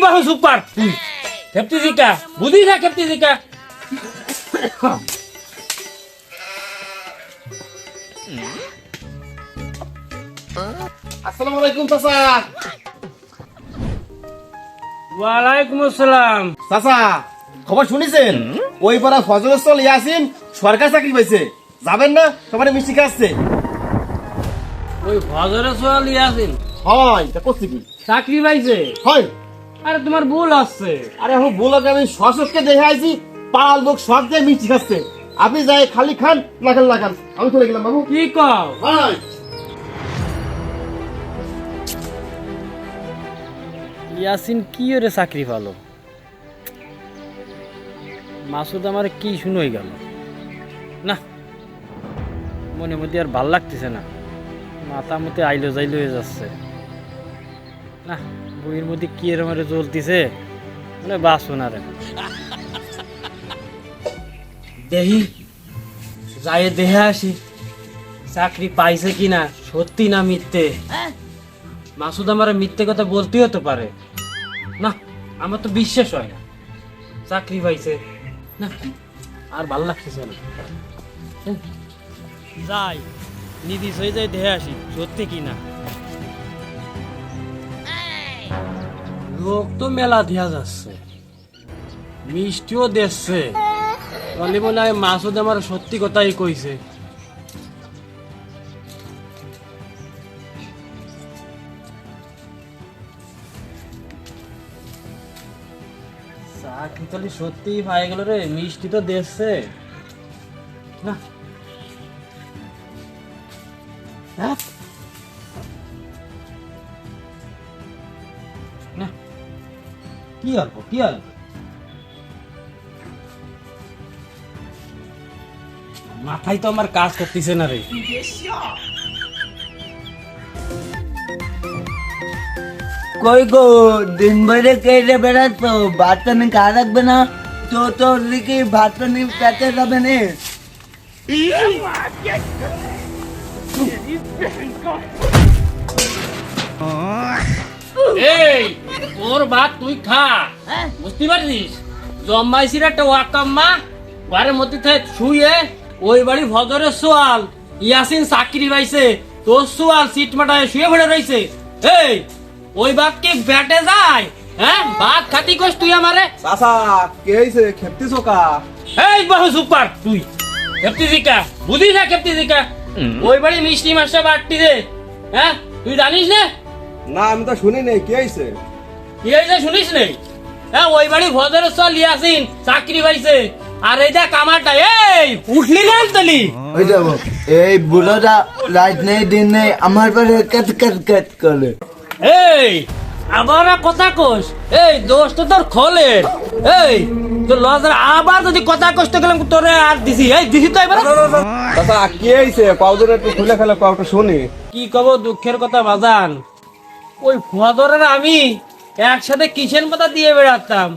বাহু super খেপতি Zika বুঝি না খেপতি জিকা আসসালামু আলাইকুম চাচা। ওয়ালাইকুম আসসালাম। চাচা খবর শুনেছেন? ওই পাড়া ফজলুল ইয়াসিন সরকার চাকরি পাইছে, যাবেন না? সবাই মিষ্টি খাচ্ছে। ওই হজরে সোয়াল ইয়াসিন হয় তা করছে কি? চাকরি পাইছে? হয়। আরে তোমার ভুল আছে। আরে এখন বলোকে আমি সশস্ত্রে দেখে আইছি, পাল লোক সব দিয়ে মিষ্টি খাচ্ছে। আপনি যাই খালি খান, না খান না খান। আমি চলে গেলাম বাবু। কি কও? হয়। ইয়াসিন কি ওরে চাকরি পালো? মাসুদ আমার কি শুনোই গেল না, মনে মধ্যে আর ভাল লাগতেছে না, মাথা মতে আইলো যাইলো হয়ে যাচ্ছে না। বইয়ের মধ্যে কি এর মারে জ্বলতেছে, মানে বাঁচো না রে। দেহি যাই দেহে আসি চাকরি পাইছে কিনা, সত্যি না মিথ্যে। মাসুদ আমার মিথ্যে কথা বলতেই হতে পারে না, আমার তো বিশ্বাস হয় না চাকরি পাইছে না, আর ভাল লাগতেছে না। যাই নিধি হয়ে যাই দেখে আসি সত্যি কিনা। লোক তো মেলা দেয়া যাচ্ছে, মিষ্টিও দেখছে, বলে মনে হয় মাসুদ আমার সত্যি কথাই কইছে। চাকরি তাহলে সত্যি পাই গেল রে, মিষ্টি তো দেখছে না। না কি অল্প কি অল্প, মাথায় তো আমার কাজ করতেছে না রে। কই গো দিন ভরে কেটে বেড়াতো, ভাত পানি খা রাখবে না তো? তোর দিকে ভাত পানি পেতে যাবে না? এই তোর ভাত তুই খা, বুঝতে পারছিস? জম্মাইছির একটা ওয়াকাম্মা ঘরের মধ্যে থেকে শুয়ে ওই বাড়ি ভজরের সোয়াল ইয়াসিন চাকরি পাইছে, তোর সোয়াল সিট মাটায় শুয়ে পড়ে রইছে। এই ওই ভাত কি ব্যাটে যায়? হ্যাঁ ভাত খাতি কস তুই আমারে? চাচা কে হইছে? খেপতি চোকা। এই বহু সুপার তুই খেপতি জিকা বুঝি না খেপতি জিকা, ওই বাড়ি মিষ্টি মাসটা বাড়তি দে। হ্যাঁ তুই জানিস না? না আমি তো শুনি নাই, কে হইছে? কি হয়েছে শুনিস নেই? হ্যাঁ ওই বাড়ি ভজরের সোয়াল ইয়াসিন চাকরি পাইছে, আর এই দেখ আমারটা। এই উঠলি না তালি? ওই যাবো এই বুড়োটা রাত নেই দিন নেই আমার পরে কাট কাট কাট করে। এই আবার কথা কোস, এই দোষ তো তোর খোলের। এই তোর লজার আবার যদি কথা কষ্ট গেলাম তোরে আর দিছি, এই দিছি তো এবার। চাচা কে হইছে? পাউডার একটু খুলে খেলে পাউটা শুনি। কি কব দুঃখের কথা বাজান, ওই ফদরের আমি একসাথে কিসেন পাতা দিয়ে বেড়াতাম,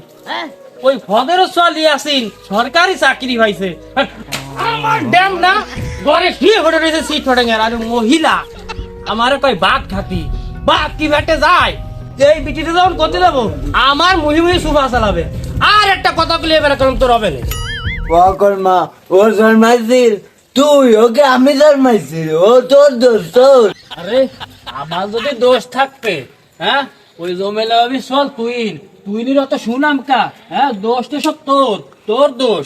ওই ফদের চলি আসিন সরকারি চাকরি পাইছে। আমার ড্যাম না ঘরে শুয়ে পড়ে রয়েছে সিট ফটে গেল। আর মহিলা আমার কয় বাঘ খাতি, বাঘ কি ভেটে যায়? এই বিটিতে যখন করতে যাবো আমার মুহি মুহি সুভা চালাবে। আর একটা কথা বলে এবার কারণ তোর হবে না। ও কর্মা ও জন্মাইছিল, তুই ওকে আমি জন্মাইছি, ও তোর দোষ তোর। আরে আমার যদি দোষ থাকতে, হ্যাঁ ওই জমেলা ভাবি চল তুইন তুইনির অত সুনাম কা? হ্যাঁ দোষ তো সব তোর, তোর দোষ।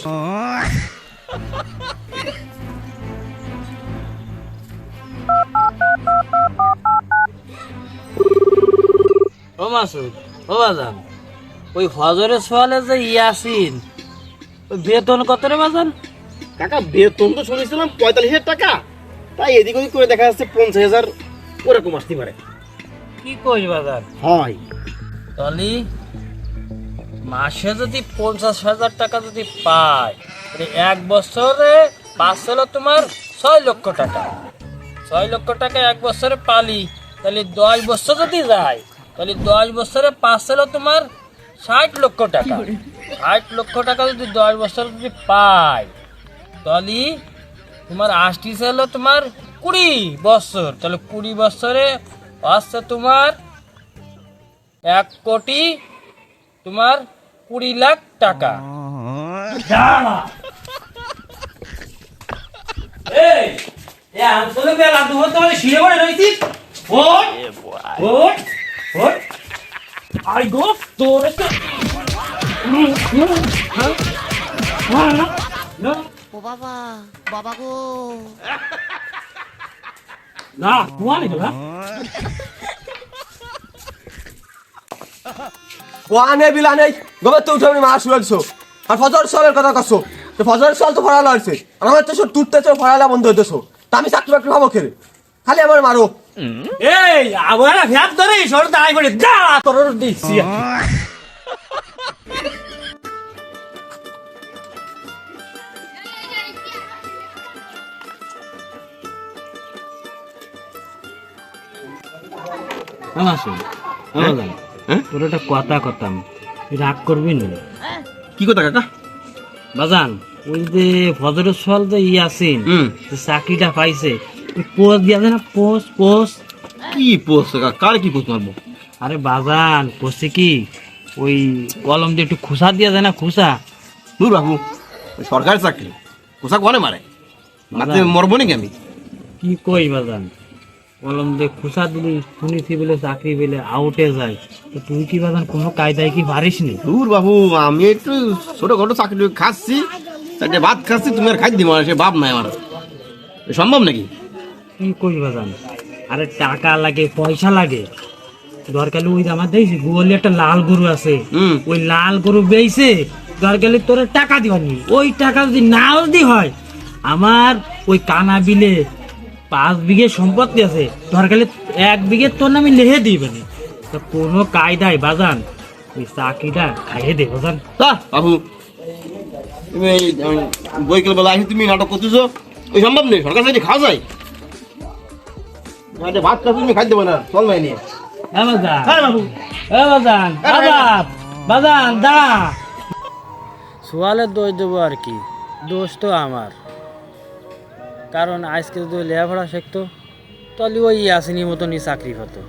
ও মাসুদ ও বাজান, ওই হজরের সোয়ালে যে ইয়াসিন ওই বেতন কত রে বাজান? কাকা বেতন তো শুনেছিলাম 45,000 টাকা, তাই এদিক ওদিক করে দেখা যাচ্ছে 50,000 ওরকম আসতে পারে। কি কইস বাজান? হয় তাহলে মাসে যদি 50,000 টাকা যদি পায়, তাহলে এক বছরে পাঁচ হলো তোমার 6 লক্ষ টাকা। 6 লক্ষ টাকা এক বছরে পালি, তাহলে 10 বছর যদি যায়, তাহলে 10 বছরে 5 হলো তোমার 60 লক্ষ টাকা। 60 লক্ষ টাকা যদি 10 বছর যদি পায়, তাহলে তোমার 80 হলো তোমার 20 বছর, তাহলে 20 বছরে আসছে তোমার 1,20,00,000 তোমার 20 লাখ টাকা। দাঁড়া। এই আসলে বেলা দুপুর তোমার শুয়ে পড়ে রয়েছি। ওঠ ওঠ ওঠ। আই গো তোর একটা ও বাবা, বাবা গো। না কুয়া নেই না। ওয়ানে বিলানে গবে তো উঠে মার শুয়েছো আর ফজর সলের কথা কছো তো ফজর সল তো ফরালা হইছে আর আমার তো সব টুটতেছো ফরালা বন্ধ হইতেছো তা আমি চাকরি বাকরি পাবো খেলে খালি আমার মারো এই আবার ভ্যাপ ধরে সর দাঁড়াই পড়ে যা তোর দিচ্ছি। তোর একটা কথা কথাম রাগ করবি না কি কথা কাকা? বাজান, ওই যে ফজরের সল যে আছেন যে চাকরিটা পাইছে পোস্ট দিয়া না পোস্ট কি পোস্ট কাকা? কার কি পোস্ট মারবো? আরে বাজান পোস্টে কি ওই কলম দিয়ে একটু খুসা দিয়া যায় না খুসা। দূর বাবু, সরকারি চাকরি পোশাক বনে মারে মারতে মরবো নাকি আমি? কি কই বাজান, কলম দিয়ে খুসা দিলি শুনেছি বলে চাকরি পেলে আউটে যায়, তো তুই কি বাজান কোনো কায়দায় কি পারিস নি? দূর বাবু, আমি একটু ছোটখাটো চাকরি খাচ্ছি, চারটে ভাত খাচ্ছি, তুমি আর খাই দিব সে বাপ নাই আমার। সম্ভব নাকি? কি কই বাজান, আরে টাকা লাগে পয়সা লাগে, দরকার ওই আমার দেখছি গোয়ালে একটা লাল গরু আছে, ওই লাল গরু বেইছে দরকার তোর টাকা দিবানি, ওই টাকা যদি নাও দি হয় আমার ওই কানা বিলে 5 বিঘে সম্পত্তি আছে, দরকার 1 বিঘে তোর নামে লেহে দিবেনি। তো কোনো কায়দায় বাজান ওই চাকরিটা খাইয়ে দে বাজান। বাবু তুমি বইকেল বেলা আসি তুমি নাটক করতেছো, ওই সম্ভব নেই, সরকার চাকরি খাওয়া যায়, ভাত খাচ্ছি তুমি খাই দেবো না, চল ভাই নিয়ে। হ্যাঁ বাজান, হ্যাঁ বাবু, হ্যাঁ বাজান, বাজান বাজান দাঁড়া, সোয়ালের দোষ দেবো আর কি, দোষ তো আমার, কারণ আজকে যদি লেখাপড়া শিখতো তাহলে ওই আসেনি মতনই চাকরি হতো।